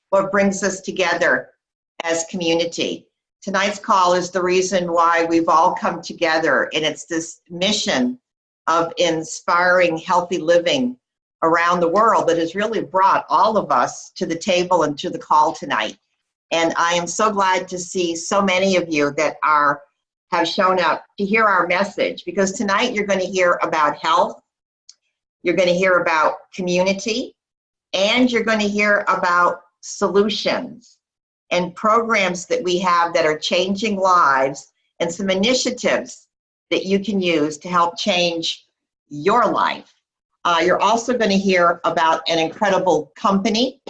what brings us together as community. Tonight's call is the reason why we've all come together, and it's this mission of inspiring healthy living around the world that has really brought all of us to the table and to the call tonight. And I am so glad to see so many of you that have shown up to hear our message, because tonight you're going to hear about health, you're going to hear about community, and you're going to hear about solutions and programs that we have that are changing lives, and some initiatives that you can use to help change your life. You're also going to hear about an incredible company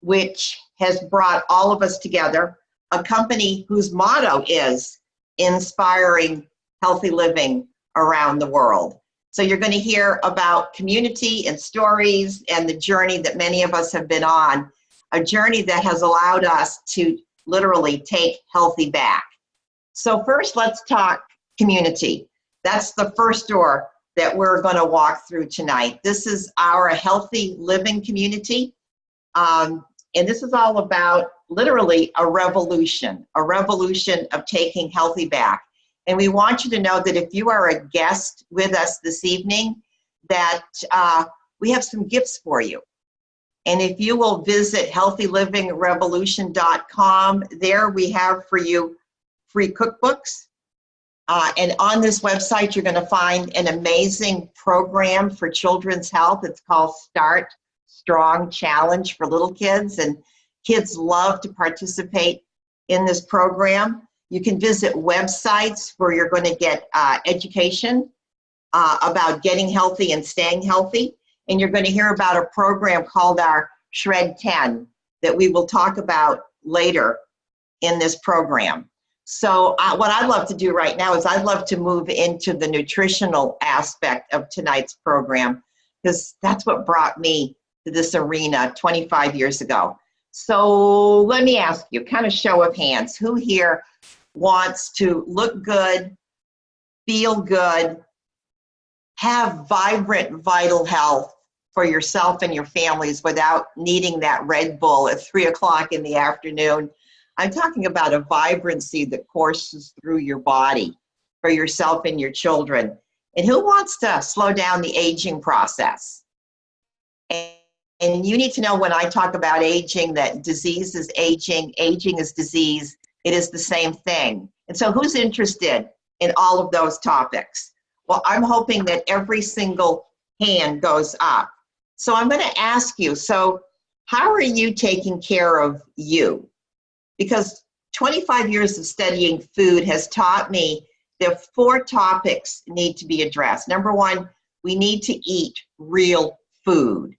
which has brought all of us together, a company whose motto is inspiring healthy living around the world. So you're going to hear about community and stories and the journey that many of us have been on, a journey that has allowed us to literally take healthy back. So first, let's talk community. That's the first door that we're going to walk through tonight. This is our healthy living community. And this is all about literally a revolution of taking healthy back. And we want you to know that if you are a guest with us this evening, that we have some gifts for you. And if you will visit healthylivingrevolution.com, there we have for you free cookbooks. And on this website, you're going to find an amazing program for children's health. It's called Start Strong Challenge for little kids. And kids love to participate in this program. You can visit websites where you're going to get education about getting healthy and staying healthy. And you're going to hear about a program called our Shred 10 that we will talk about later in this program. So what I'd love to do right now is I'd love to move into the nutritional aspect of tonight's program, because that's what brought me to this arena 25 years ago. So let me ask you, kind of show of hands, who here wants to look good, feel good, have vibrant, vital health for yourself and your families without needing that Red Bull at 3 o'clock in the afternoon? I'm talking about a vibrancy that courses through your body for yourself and your children. And who wants to slow down the aging process? And you need to know, when I talk about aging, that disease is aging, aging is disease. It is the same thing. And so who's interested in all of those topics? Well, I'm hoping that every single hand goes up. So I'm going to ask you, so how are you taking care of you? Because 25 years of studying food has taught me that 4 topics need to be addressed. Number 1, we need to eat real food.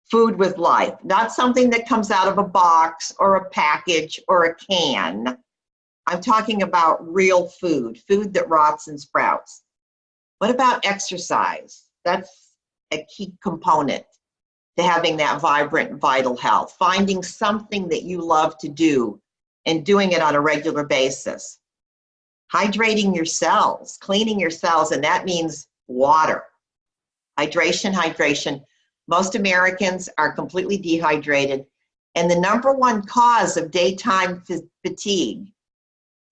Food with life, not something that comes out of a box or a package or a can. I'm talking about real food, food that rots and sprouts. What about exercise? That's a key component to having that vibrant, vital health. Finding something that you love to do and doing it on a regular basis. Hydrating your cells, cleaning your cells, and that means water. Hydration, hydration. Most Americans are completely dehydrated, and the number 1 cause of daytime fatigue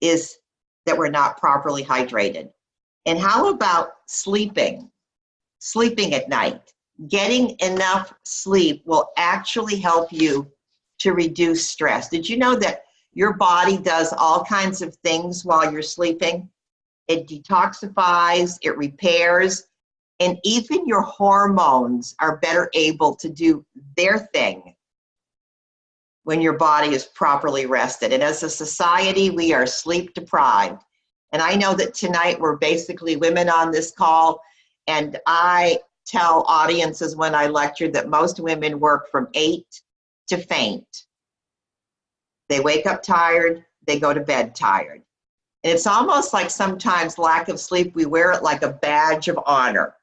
is that we're not properly hydrated. And how about sleeping? Sleeping at night. Getting enough sleep will actually help you to reduce stress. Did you know that your body does all kinds of things while you're sleeping? It detoxifies, it repairs, and even your hormones are better able to do their thing when your body is properly rested. And as a society, we are sleep deprived. And I know that tonight we're basically women on this call, and I tell audiences when I lecture that most women work from 8 to faint. They wake up tired, they go to bed tired. And it's almost like sometimes lack of sleep, we wear it like a badge of honor.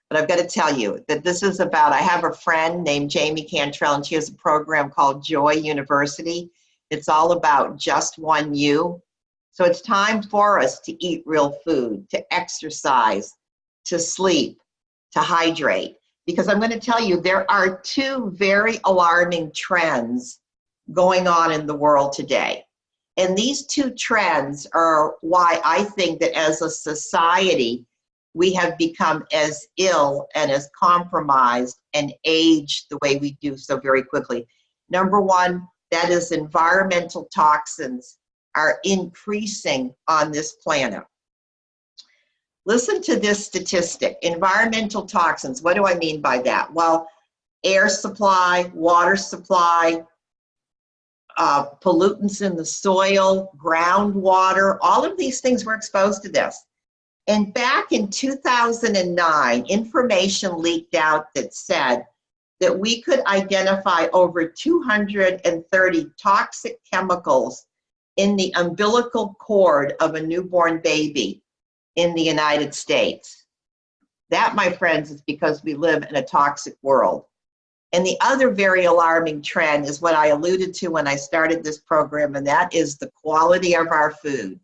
But I've got to tell you that this is about, I have a friend named Jamie Cantrell, and she has a program called Joy University. It's all about just one you. So it's time for us to eat real food, to exercise, to sleep, to hydrate. because I'm going to tell you there are two very alarming trends going on in the world today. And these two trends are why I think that as a society, we have become as ill and as compromised and aged the way we do so very quickly. Number one, that is environmental toxins are increasing on this planet. Listen to this statistic, environmental toxins. What do I mean by that? Well, air supply, water supply, pollutants in the soil, groundwater, all of these things were exposed to this. And back in 2009, information leaked out that said that we could identify over 230 toxic chemicals in the umbilical cord of a newborn baby in the United States. That, my friends, is because we live in a toxic world. And the other very alarming trend is what I alluded to when I started this program, and that is the quality of our food.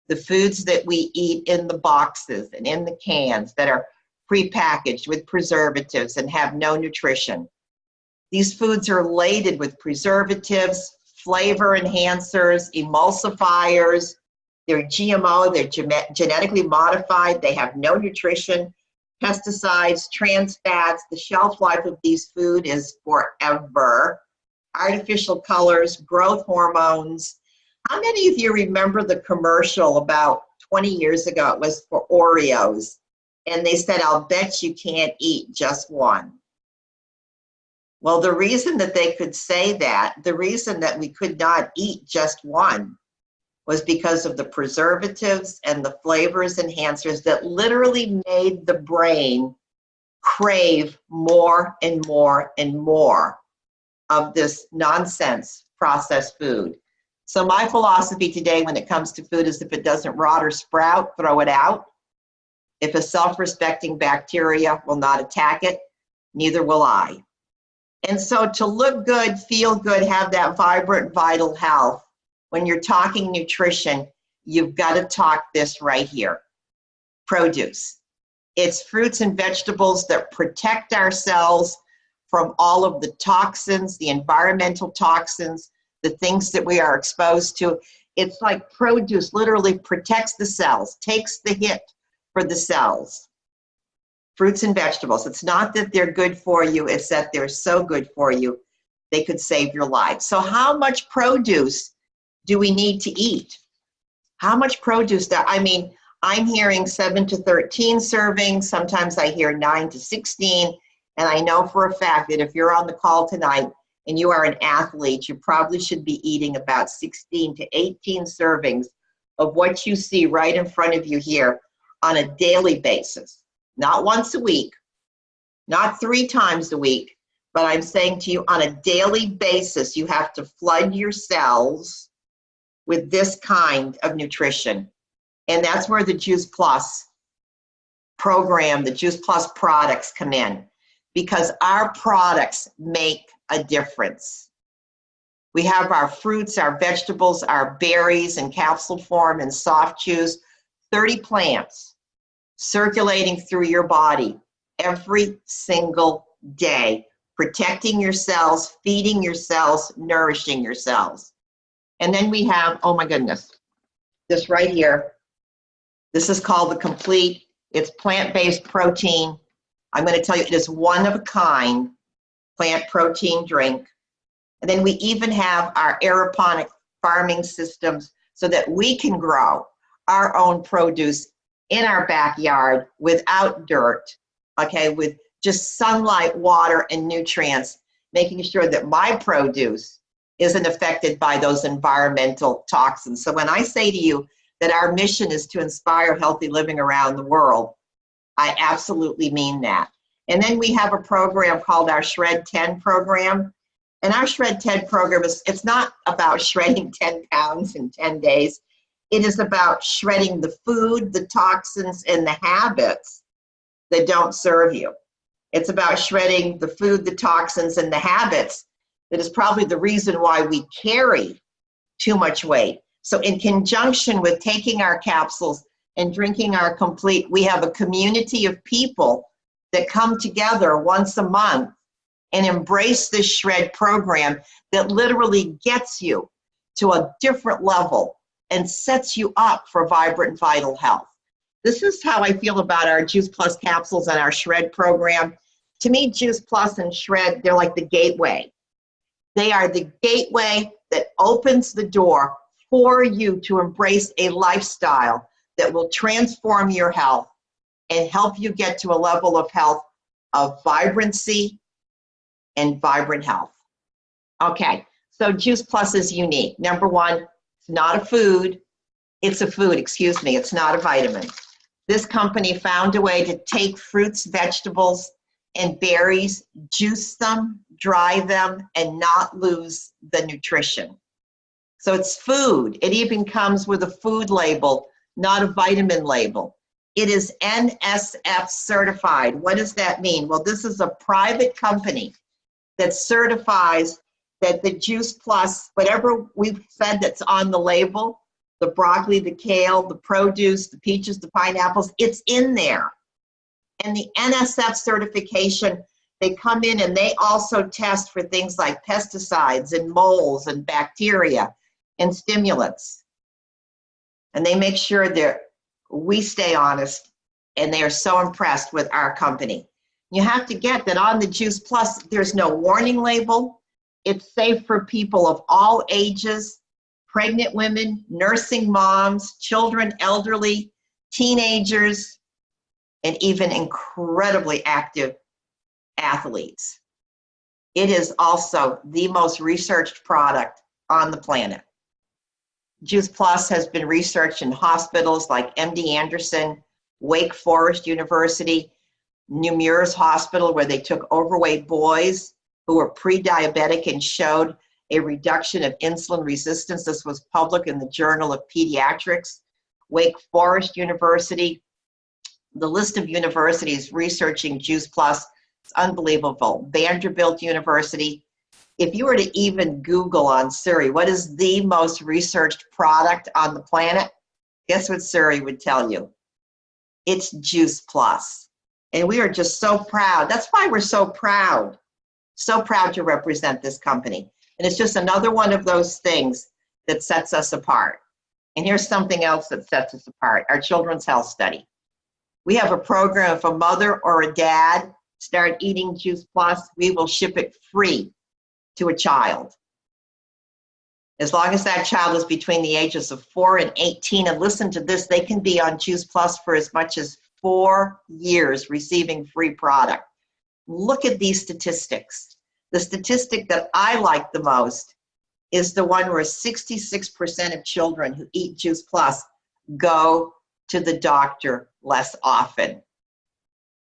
The foods that we eat in the boxes and in the cans that are prepackaged with preservatives and have no nutrition. These foods are laden with preservatives, flavor enhancers, emulsifiers. They're GMO, they're genetically modified, they have no nutrition, pesticides, trans fats. The shelf life of these food is forever. Artificial colors, growth hormones. How many of you remember the commercial about 20 years ago? It was for Oreos. And they said, I'll bet you can't eat just one. Well, the reason that they could say that, the reason that we could not eat just one, was because of the preservatives and the flavors enhancers that literally made the brain crave more and more and more of this nonsense processed food. So my philosophy today when it comes to food is if it doesn't rot or sprout, throw it out. If a self-respecting bacteria will not attack it, neither will I. And so to look good, feel good, have that vibrant, vital health, when you're talking nutrition, you've got to talk this right here. Produce. It's fruits and vegetables that protect our cells from all of the toxins, the environmental toxins, the things that we are exposed to. It's like produce literally protects the cells, takes the hit for the cells. Fruits and vegetables. It's not that they're good for you, it's that they're so good for you, they could save your life. So how much produce do we need to eat? How much produce? I mean, I'm hearing 7 to 13 servings. Sometimes I hear 9 to 16. And I know for a fact that if you're on the call tonight and you are an athlete, you probably should be eating about 16 to 18 servings of what you see right in front of you here on a daily basis. Not once a week, not 3 times a week, but I'm saying to you on a daily basis, you have to flood your cells with this kind of nutrition. And that's where the Juice Plus program, the Juice Plus products come in, because our products make a difference. We have our fruits, our vegetables, our berries in capsule form and soft chews, 30 plants circulating through your body every single day, protecting your cells, feeding your cells, nourishing your cells. And then we have, oh my goodness, this right here. This is called the Complete. It's plant-based protein. I'm going to tell you, it is one of a kind plant protein drink. And then we even have our aeroponic farming systems so that we can grow our own produce in our backyard without dirt, okay, with just sunlight, water, and nutrients, making sure that my produce isn't affected by those environmental toxins. So when I say to you that our mission is to inspire healthy living around the world, I absolutely mean that. And then we have a program called our Shred 10 program. And our Shred 10 program it's not about shredding 10 pounds in 10 days. It is about shredding the food, the toxins, and the habits that don't serve you. It's about shredding the food, the toxins, and the habits that is probably the reason why we carry too much weight. So in conjunction with taking our capsules and drinking our Complete, we have a community of people that come together once a month and embrace this shred program that literally gets you to a different level and sets you up for vibrant and vital health. This is how I feel about our Juice Plus capsules and our shred program. To me, Juice Plus and shred, they're like the gateway. They are the gateway that opens the door for you to embrace a lifestyle that will transform your health and help you get to a level of health of vibrancy and vibrant health. Okay, so Juice Plus is unique. Number one, it's not a food. It's a food, excuse me. It's not a vitamin. This company found a way to take fruits, vegetables, and berries, juice them, dry them, and not lose the nutrition. So it's food. It even comes with a food label, not a vitamin label. It is NSF certified. What does that mean? Well, this is a private company that certifies that the Juice Plus, whatever we've said that's on the label, the broccoli, the kale, the produce, the peaches, the pineapples, it's in there. And the NSF certification, they come in and they also test for things like pesticides and molds and bacteria and stimulants. And they make sure that we stay honest, and they are so impressed with our company. You have to get that on the Juice Plus, there's no warning label. It's safe for people of all ages, pregnant women, nursing moms, children, elderly, teenagers, and even incredibly active athletes. It is also the most researched product on the planet. Juice Plus has been researched in hospitals like MD Anderson, Wake Forest University, Nemours Hospital, where they took overweight boys who were pre-diabetic and showed a reduction of insulin resistance. This was published in the Journal of Pediatrics. Wake Forest University, the list of universities researching Juice Plus is unbelievable. Vanderbilt University. If you were to even Google on Siri, what is the most researched product on the planet? Guess what Siri would tell you? It's Juice Plus. And we are just so proud. That's why we're so proud to represent this company. And it's just another one of those things that sets us apart. And here's something else that sets us apart, our Children's Health Study. We have a program. If a mother or a dad start eating Juice Plus, we will ship it free to a child. As long as that child is between the ages of 4 and 18, and listen to this, they can be on Juice Plus for as much as 4 years receiving free product. Look at these statistics. The statistic that I like the most is the one where 66% of children who eat Juice Plus go to the doctor less often.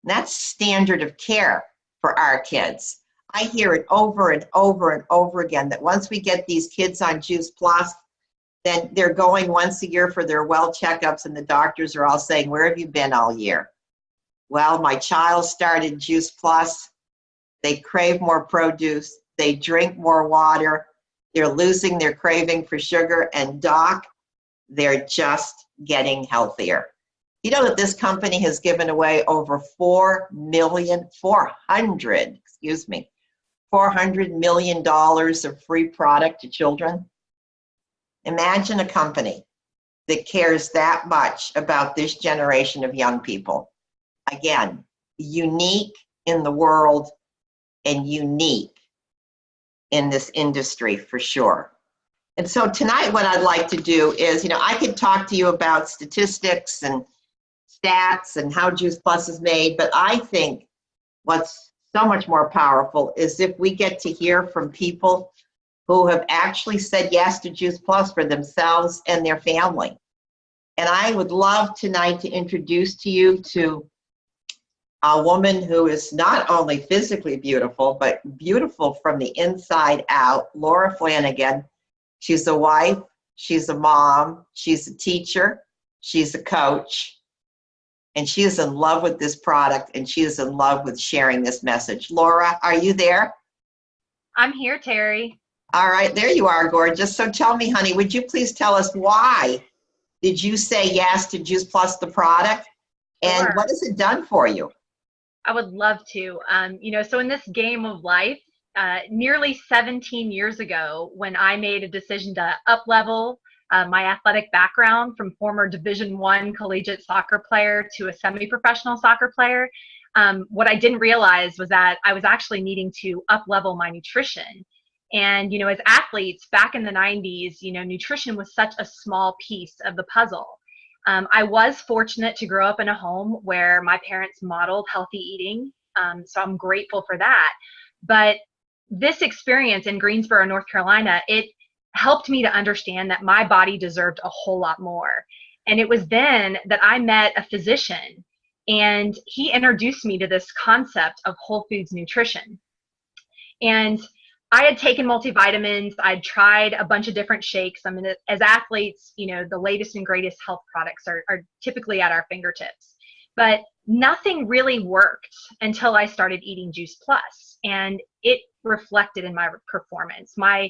That's standard of care for our kids. I hear it over and over and over again that once we get these kids on Juice Plus, then they're going once a year for their well checkups, and the doctors are all saying, "Where have you been all year?" Well, my child started Juice Plus. They crave more produce. They drink more water. They're losing their craving for sugar. And doc, they're just getting healthier. You know that this company has given away over $400 million of free product to children. Imagine a company that cares that much about this generation of young people. Again, unique in the world and unique in this industry for sure. And so tonight what I'd like to do is, I could talk to you about statistics and stats and how Juice Plus is made, but I think what's so much more powerful is if we get to hear from people who have actually said yes to Juice Plus for themselves and their family. And I would love tonight to introduce to you to a woman who is not only physically beautiful, but beautiful from the inside out, Laura Flanagan. She's a wife, she's a mom, she's a teacher, she's a coach, and she is in love with this product, and she is in love with sharing this message. Laura, are you there? I'm here, Terry. All right, there you are, gorgeous. So tell me, honey, would you please tell us why did you say yes to Juice Plus, the product, and Sure. what has it done for you? I would love to. So in this game of life, nearly 17 years ago, when I made a decision to up level my athletic background from former Division I collegiate soccer player to a semi-professional soccer player, what I didn't realize was that I was actually needing to up level my nutrition. And, as athletes back in the 90s, nutrition was such a small piece of the puzzle. I was fortunate to grow up in a home where my parents modeled healthy eating. So I'm grateful for that. But this experience in Greensboro, North Carolina, it helped me to understand that my body deserved a whole lot more. And it was then that I met a physician, and he introduced me to this concept of whole foods nutrition. And I had taken multivitamins. I'd tried a bunch of different shakes. I mean, as athletes, the latest and greatest health products are typically at our fingertips. But nothing really worked until I started eating Juice Plus, and it reflected in my performance. My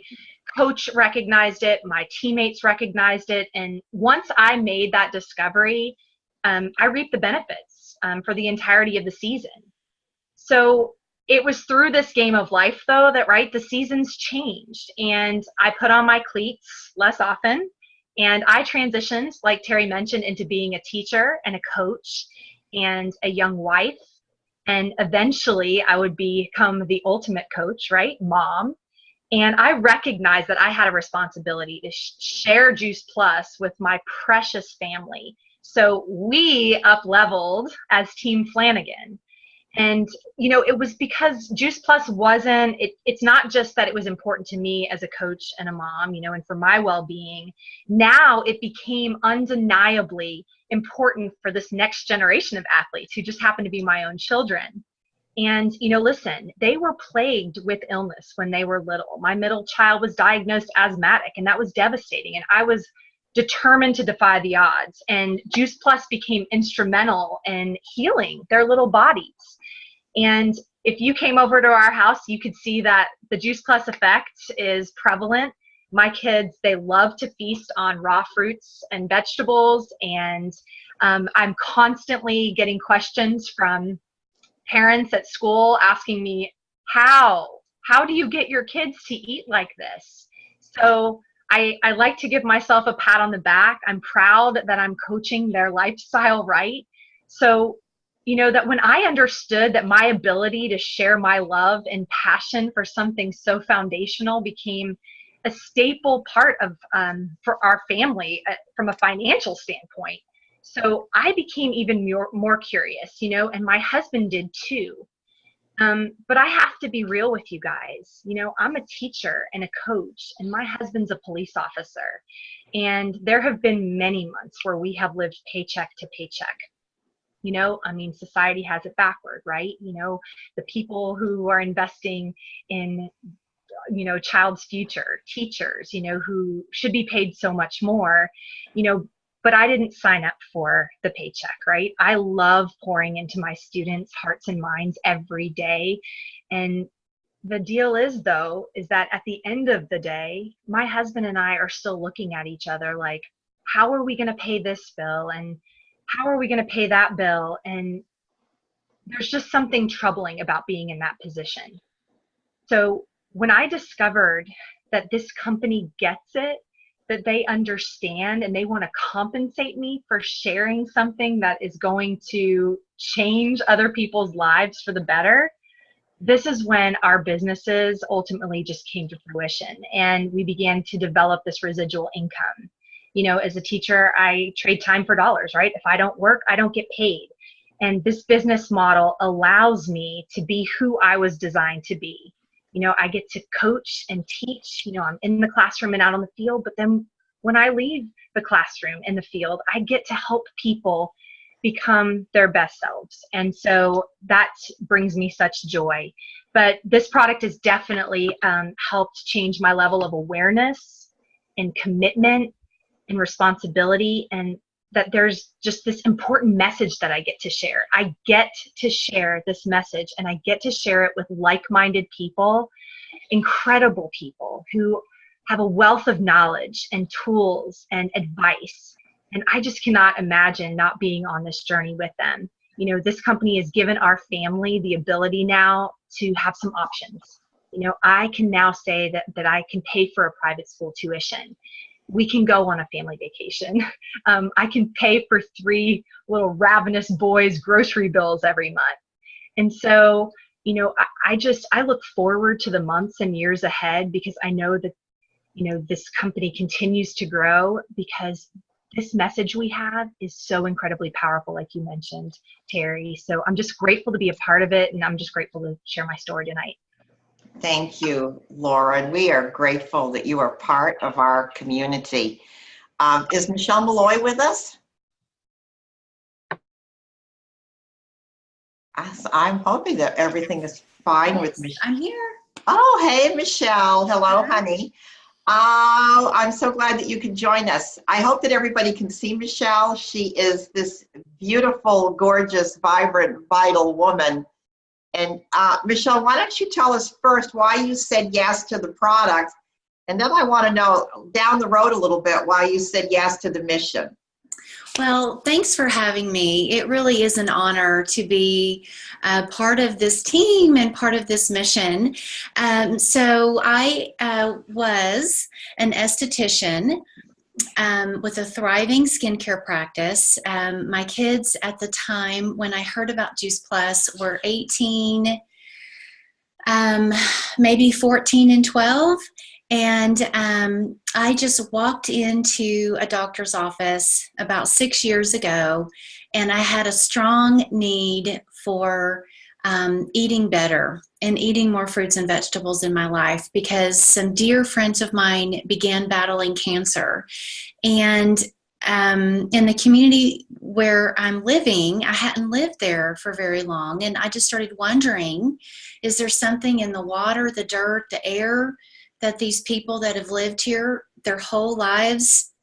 coach recognized it. My teammates recognized it. And once I made that discovery, I reaped the benefits for the entirety of the season. So it was through this game of life, though, that, the seasons changed, and I put on my cleats less often, and I transitioned, like Terry mentioned, into being a teacher and a coach and a young wife, and eventually I would become the ultimate coach, mom. And I recognized that I had a responsibility to share Juice Plus with my precious family. So we up-leveled as Team Flanagan. And, it was because Juice Plus it's not just that it was important to me as a coach and a mom, and for my well-being. Now it became undeniably important for this next generation of athletes who just happen to be my own children. And, listen, they were plagued with illness when they were little. My middle child was diagnosed asthmatic, and that was devastating. And I was determined to defy the odds. And Juice Plus became instrumental in healing their little bodies. And if you came over to our house, you could see that the Juice Plus effect is prevalent. My kids, they love to feast on raw fruits and vegetables. And I'm constantly getting questions from parents at school asking me, how do you get your kids to eat like this? So I like to give myself a pat on the back. I'm proud that I'm coaching their lifestyle right. So, that when I understood that my ability to share my love and passion for something so foundational became a staple part of for our family from a financial standpoint. So I became even more curious, and my husband did too. But I have to be real with you guys. I'm a teacher and a coach, and my husband's a police officer. And there have been many months where we have lived paycheck to paycheck. Society has it backward, right? The people who are investing in, child's future, teachers, who should be paid so much more, but I didn't sign up for the paycheck, right? I love pouring into my students' hearts and minds every day. And the deal is, though, is that at the end of the day, my husband and I are still looking at each other like, how are we going to pay this bill? And how are we going to pay that bill? And there's just something troubling about being in that position. So when I discovered that this company gets it, that they understand and they want to compensate me for sharing something that is going to change other people's lives for the better, this is when our businesses ultimately just came to fruition, and we began to develop this residual income. As a teacher, I trade time for dollars, right? If I don't work, I don't get paid. And this business model allows me to be who I was designed to be. I get to coach and teach, I'm in the classroom and out on the field, but then when I leave the classroom and the field, I get to help people become their best selves. And so that brings me such joy. But this product has definitely helped change my level of awareness and commitment and responsibility, and that there's just this important message that I get to share. I get to share this message, and I get to share it with like-minded people, incredible people who have a wealth of knowledge and tools and advice. And I just cannot imagine not being on this journey with them. this company has given our family the ability now to have some options. I can now say that I can pay for a private school tuition. We can go on a family vacation. I can pay for 3 little ravenous boys' grocery bills every month. And so, I look forward to the months and years ahead, because I know that, this company continues to grow, because this message we have is so incredibly powerful, like you mentioned, Terry. So I'm just grateful to be a part of it, and I'm just grateful to share my story tonight. Thank you, Laura. And we are grateful that you are part of our community. Is Michelle Malloy with us? I'm hoping that everything is fine with Michelle. I'm here. Oh, hey, Michelle. Hello, honey. Oh, I'm so glad that you could join us. I hope that everybody can see Michelle. She is this beautiful, gorgeous, vibrant, vital woman. And Michelle, why don't you tell us first why you said yes to the product? And then I want to know down the road a little bit why you said yes to the mission. Well, thanks for having me. It really is an honor to be part of this team and part of this mission. So I was an esthetician with a thriving skincare practice. My kids at the time when I heard about Juice Plus were 18, maybe 14 and 12. And I just walked into a doctor's office about 6 years ago, and I had a strong need for eating better and eating more fruits and vegetables in my life, because some dear friends of mine began battling cancer. And in the community where I'm living, I hadn't lived there for very long, and I just started wondering, is there something in the water, the dirt, the air, that these people that have lived here their whole lives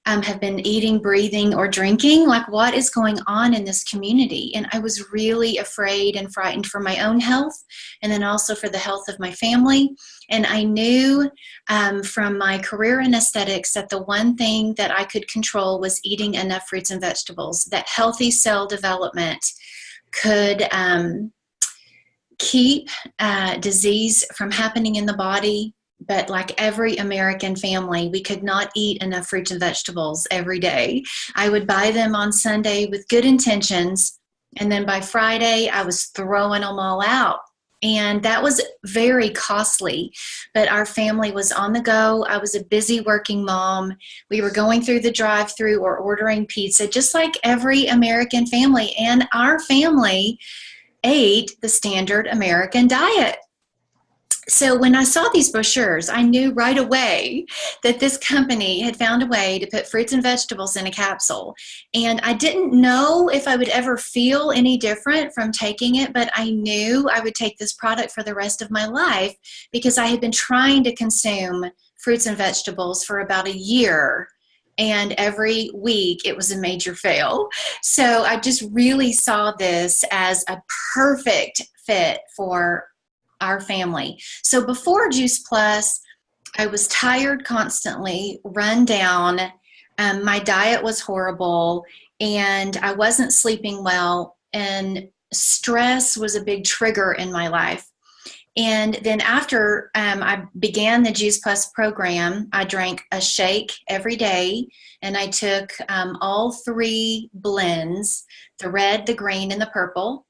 have been eating, breathing, or drinking? Like, what is going on in this community? And I was really afraid and frightened for my own health, and then also for the health of my family. And I knew from my career in aesthetics that the one thing that I could control was eating enough fruits and vegetables, that healthy cell development could keep disease from happening in the body. But like every American family, we could not eat enough fruits and vegetables every day. I would buy them on Sunday with good intentions, and then by Friday, I was throwing them all out. And that was very costly, but our family was on the go. I was a busy working mom. We were going through the drive-thru or ordering pizza, just like every American family. And our family ate the standard American diet. So when I saw these brochures, I knew right away that this company had found a way to put fruits and vegetables in a capsule. And I didn't know if I would ever feel any different from taking it, but I knew I would take this product for the rest of my life, because I had been trying to consume fruits and vegetables for about a year. And every week it was a major fail. So I just really saw this as a perfect fit for our family. So before Juice Plus, I was tired constantly, run down. My diet was horrible, and I wasn't sleeping well, and stress was a big trigger in my life. And then after I began the Juice Plus program, I drank a shake every day, and I took all 3 blends, the red, the green, and the purple.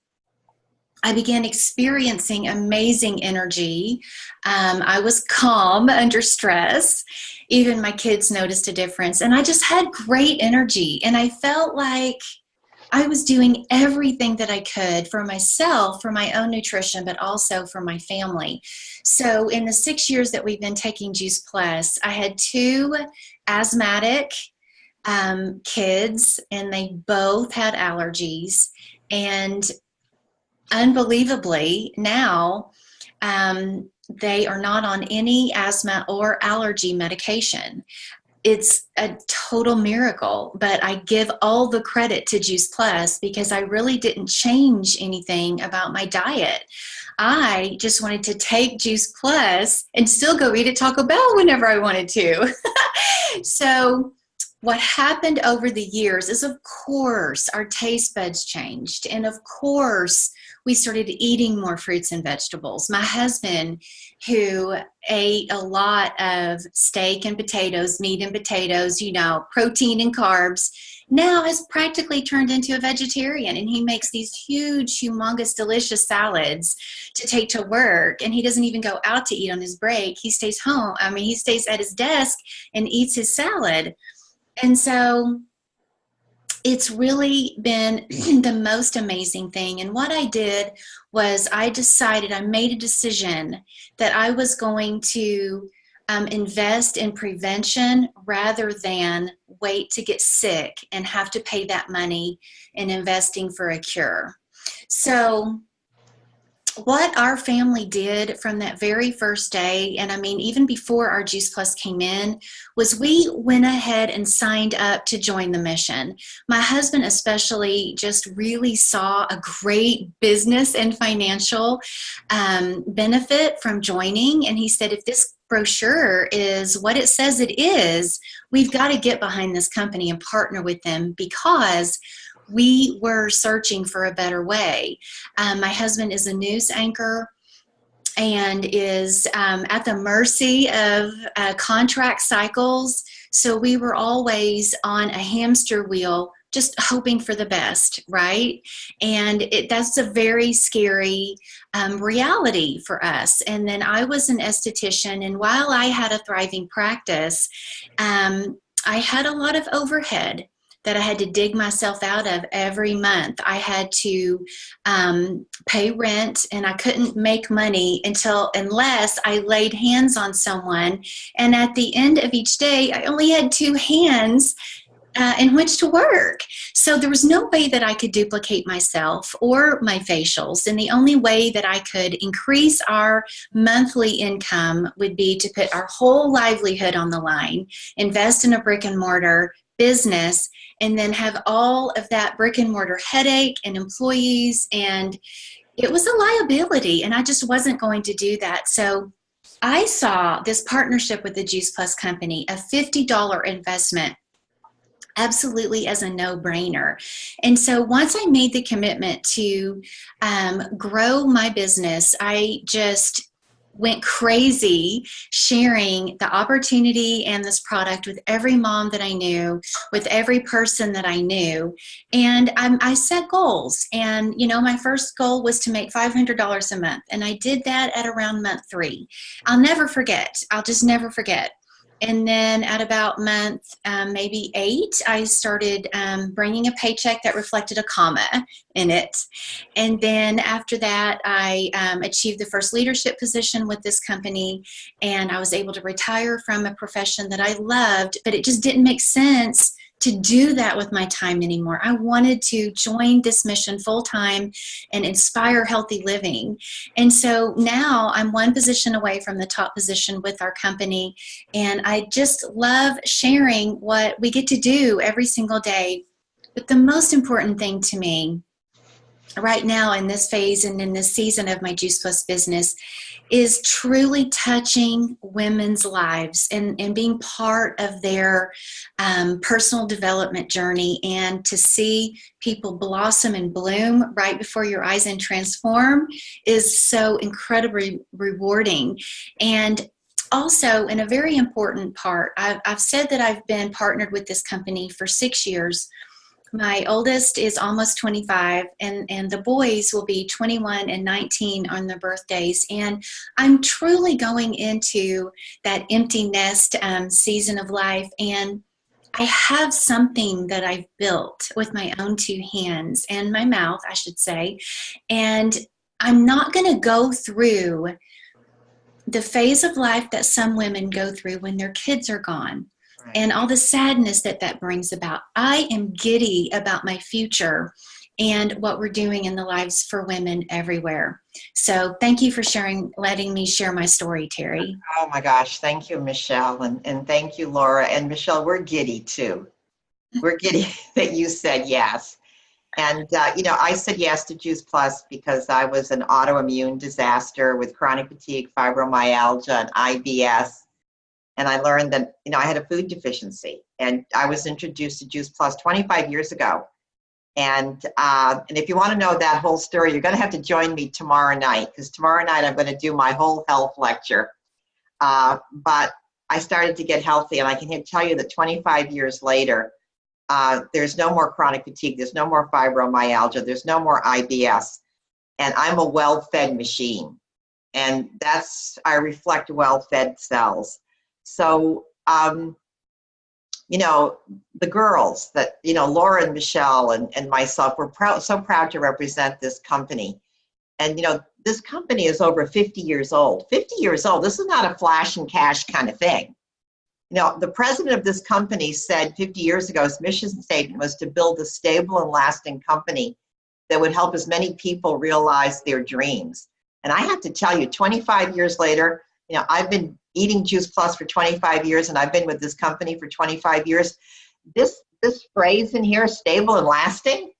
I began experiencing amazing energy. I was calm under stress. Even my kids noticed a difference. And I just had great energy. And I felt like I was doing everything that I could for myself, for my own nutrition, but also for my family. So in the 6 years that we've been taking Juice Plus, I had 2 asthmatic kids, and they both had allergies. And unbelievably, now they are not on any asthma or allergy medication. It's a total miracle, but I give all the credit to Juice Plus, because I really didn't change anything about my diet. I just wanted to take Juice Plus and still go eat at Taco Bell whenever I wanted to. So what happened over the years is, of course, our taste buds changed. And of course, we started eating more fruits and vegetables. My husband, who ate a lot of steak and potatoes, meat and potatoes, protein and carbs, now has practically turned into a vegetarian. And he makes these huge, humongous, delicious salads to take to work. And he doesn't even go out to eat on his break. He stays home. He stays at his desk and eats his salad. And so it's really been the most amazing thing. And what I did was I made a decision that I was going to invest in prevention rather than wait to get sick and have to pay that money in investing for a cure. So what our family did from that very first day, and even before our Juice Plus came in, was we went ahead and signed up to join the mission. My husband especially just really saw a great business and financial benefit from joining. And he said, if this brochure is what it says it is, we've got to get behind this company and partner with them, because we were searching for a better way. My husband is a news anchor and is at the mercy of contract cycles. So we were always on a hamster wheel, just hoping for the best, right? And that's a very scary reality for us. And then I was an esthetician, and while I had a thriving practice, I had a lot of overhead that I had to dig myself out of every month. I had to pay rent, and I couldn't make money unless I laid hands on someone. And at the end of each day, I only had 2 hands in which to work. So there was no way that I could duplicate myself or my facials. And the only way that I could increase our monthly income would be to put our whole livelihood on the line, invest in a brick and mortar business, and then have all of that brick and mortar headache and employees. And it was a liability, and I just wasn't going to do that. So I saw this partnership with the Juice Plus company, a $50 investment, absolutely as a no-brainer. And so once I made the commitment to grow my business, I just went crazy sharing the opportunity and this product with every mom that I knew, with every person that I knew. And I set goals. And, my first goal was to make $500 a month. And I did that at around month 3. I'll never forget. I'll just never forget. And then at about month maybe 8, I started bringing a paycheck that reflected a comma in it. And then after that, I achieved the first leadership position with this company, and I was able to retire from a profession that I loved, but it just didn't make sense to do that with my time anymore. I wanted to join this mission full time and inspire healthy living. And so now I'm one position away from the top position with our company. And I just love sharing what we get to do every single day. But the most important thing to me right now in this phase and in this season of my Juice Plus business is truly touching women's lives and being part of their personal development journey, and to see people blossom and bloom right before your eyes and transform is so incredibly rewarding. And also, in a very important part, I've said that I've been partnered with this company for 6 years. My oldest is almost 25, and the boys will be 21 and 19 on their birthdays. And I'm truly going into that empty nest season of life. And I have something that I've built with my own 2 hands and my mouth, I should say. And I'm not going to go through the phase of life that some women go through when their kids are gone. And all the sadness that brings about. I am giddy about my future and what we're doing in the lives for women everywhere. So thank you for letting me share my story, Terry. Oh my gosh, thank you, Michelle, and thank you, Laura. And Michelle, we're giddy too. We're giddy that you said yes. And, I said yes to Juice Plus because I was an autoimmune disaster with chronic fatigue, fibromyalgia, and IBS. And I learned that, I had a food deficiency, and I was introduced to Juice Plus 25 years ago. And if you want to know that whole story, you're going to have to join me tomorrow night, because tomorrow night I'm going to do my whole health lecture. But I started to get healthy, and I can tell you that 25 years later, there's no more chronic fatigue, there's no more fibromyalgia, there's no more IBS, and I'm a well-fed machine. And I reflect well-fed cells. So, the girls that, Laura and Michelle and myself, we're so proud to represent this company. And, this company is over 50 years old. 50 years old, this is not a flash and cash kind of thing. The president of this company said 50 years ago, his mission statement was to build a stable and lasting company that would help as many people realize their dreams. And I have to tell you, 25 years later, I've been eating Juice Plus for 25 years, and I've been with this company for 25 years. This phrase in here, stable and lasting,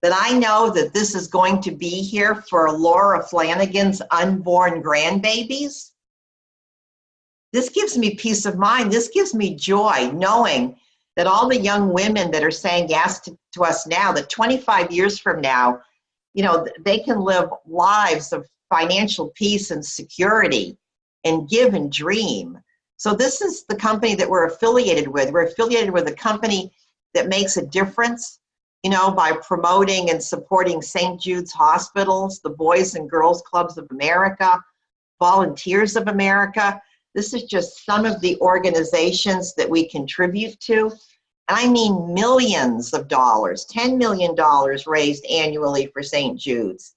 that I know that this is going to be here for Laura Flanagan's unborn grandbabies. This gives me peace of mind. This gives me joy, knowing that all the young women that are saying yes to us now, that 25 years from now, they can live lives of financial peace and security and give and dream. So this is the company that we're affiliated with. We're affiliated with a company that makes a difference, by promoting and supporting St. Jude's Hospitals, the Boys and Girls Clubs of America, Volunteers of America. This is just some of the organizations that we contribute to. And I mean millions of dollars, $10 million raised annually for St. Jude's.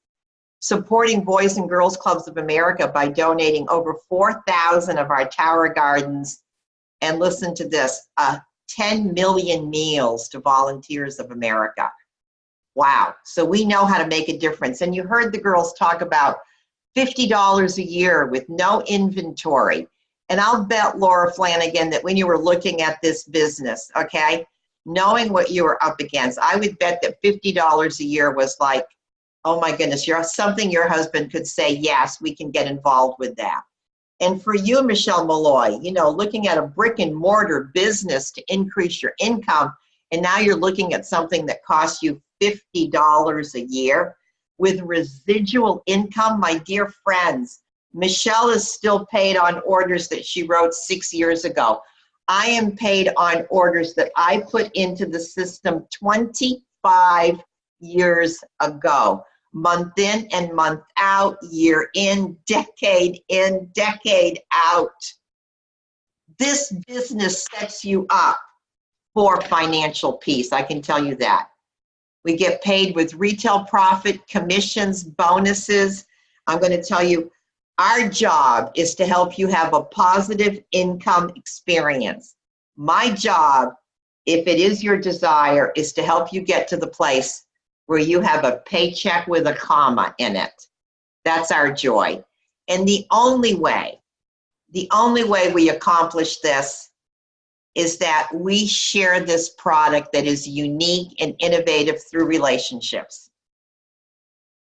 Supporting Boys and Girls Clubs of America by donating over 4,000 of our Tower Gardens, and listen to this, 10 million meals to Volunteers of America. Wow. So we know how to make a difference. And you heard the girls talk about $50 a year with no inventory. And I'll bet, Laura Flanagan, that when you were looking at this business, okay, knowing what you were up against, I would bet that $50 a year was like, oh my goodness, something your husband could say, yes, we can get involved with that. And for you, Michelle Malloy, looking at a brick and mortar business to increase your income, and now you're looking at something that costs you $50 a year with residual income, my dear friends, Michelle is still paid on orders that she wrote 6 years ago. I am paid on orders that I put into the system 25 years ago, month in and month out, year in, decade out. This business sets you up for financial peace, I can tell you that. We get paid with retail profit, commissions, bonuses. I'm going to tell you, our job is to help you have a positive income experience. My job, if it is your desire, is to help you get to the place where you have a paycheck with a comma in it. That's our joy. And the only way we accomplish this is that we share this product that is unique and innovative through relationships.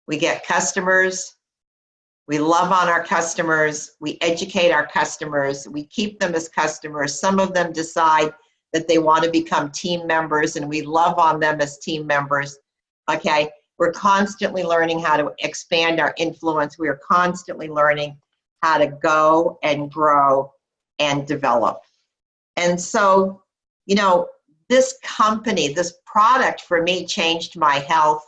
We get customers, we love on our customers, we educate our customers, we keep them as customers. Some of them decide that they want to become team members, and we love on them as team members. Okay, we're constantly learning how to expand our influence. We are constantly learning how to go and grow and develop. And so, this company, this product for me changed my health,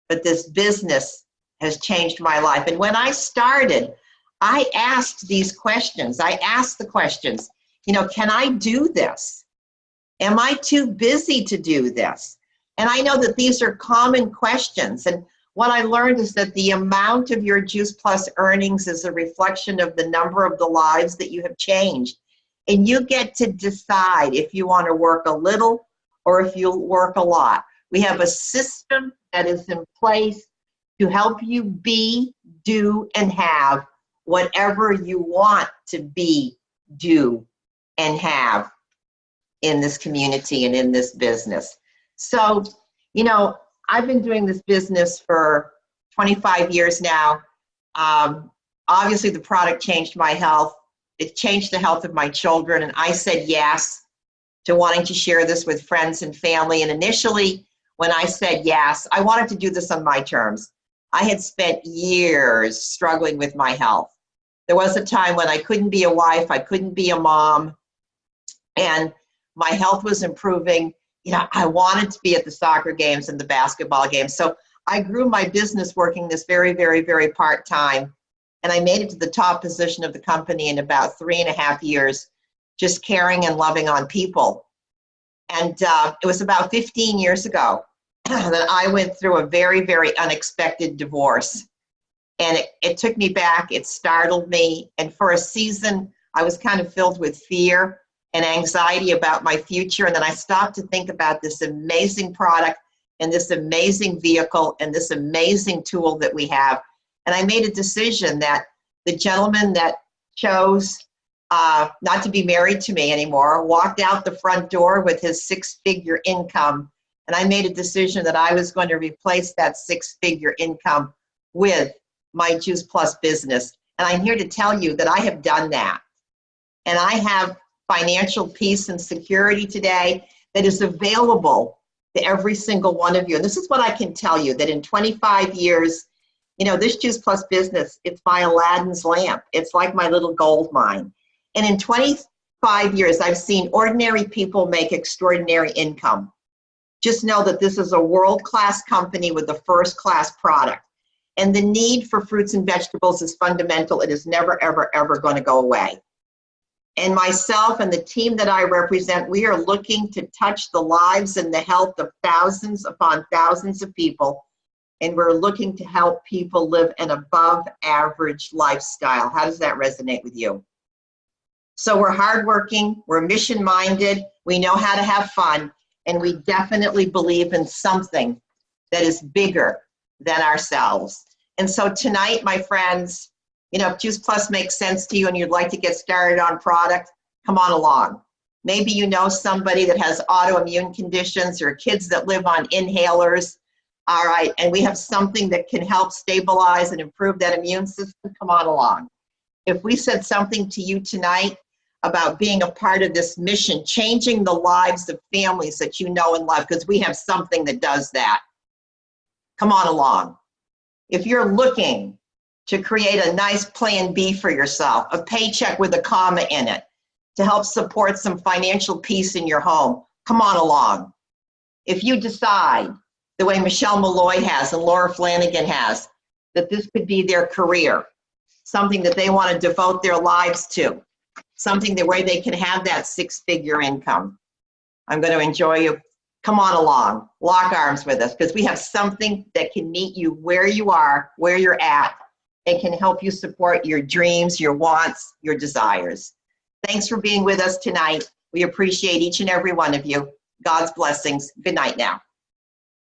but this business has changed my life. And when I started, I asked these questions. I asked the questions, can I do this? Am I too busy to do this? And I know that these are common questions. And what I learned is that the amount of your Juice Plus earnings is a reflection of the number of the lives that you have changed. And you get to decide if you want to work a little or if you work a lot. We have a system that is in place to help you be, do, and have whatever you want to be, do, and have in this community and in this business. So, I've been doing this business for 25 years now. Obviously, the product changed my health. it changed the health of my children, and I said yes to wanting to share this with friends and family. And initially, when I said yes, I wanted to do this on my terms. I had spent years struggling with my health. There was a time when I couldn't be a wife, I couldn't be a mom, and my health was improving. You know, I wanted to be at the soccer games and the basketball games. So I grew my business working this very, very, very part-time. And I made it to the top position of the company in about 3.5 years, just caring and loving on people. And it was about 15 years ago that I went through a very, very unexpected divorce. And it took me back, it startled me. And for a season, I was kind of filled with fear and anxiety about my future. And then I stopped to think about this amazing product and this amazing vehicle and this amazing tool that we have. And I made a decision that the gentleman that chose not to be married to me anymore walked out the front door with his 6-figure income. And I made a decision that I was going to replace that 6-figure income with my Juice Plus business. And I'm here to tell you that I have done that. And I have financial peace and security today that is available to every single one of you. And this is what I can tell you, that in 25 years, you know, this Juice Plus business, it's my Aladdin's lamp. It's like my little gold mine. And in 25 years, I've seen ordinary people make extraordinary income. Just know that this is a world-class company with a first-class product. And the need for fruits and vegetables is fundamental. It is never, ever, ever going to go away. And myself and the team that I represent, we are looking to touch the lives and the health of thousands upon thousands of people. And we're looking to help people live an above average lifestyle. How does that resonate with you? So we're hardworking, we're mission minded, we know how to have fun, and we definitely believe in something that is bigger than ourselves. And so tonight, my friends, you know, if Juice Plus makes sense to you and you'd like to get started on product, come on along. Maybe you know somebody that has autoimmune conditions or kids that live on inhalers. All right, and we have something that can help stabilize and improve that immune system. Come on along. If we said something to you tonight about being a part of this mission, changing the lives of families that you know and love, because we have something that does that, come on along. If you're looking to create a nice plan B for yourself, a paycheck with a comma in it, to help support some financial peace in your home, come on along. If you decide, the way Michelle Malloy has and Laura Flanagan has, that this could be their career, something that they want to devote their lives to, something that where they can have that 6-figure income, I'm going to enjoy you. Come on along, lock arms with us, because we have something that can meet you where you are, where you're at, and can help you support your dreams, your wants, your desires. Thanks for being with us tonight. We appreciate each and every one of you. God's blessings. Good night now.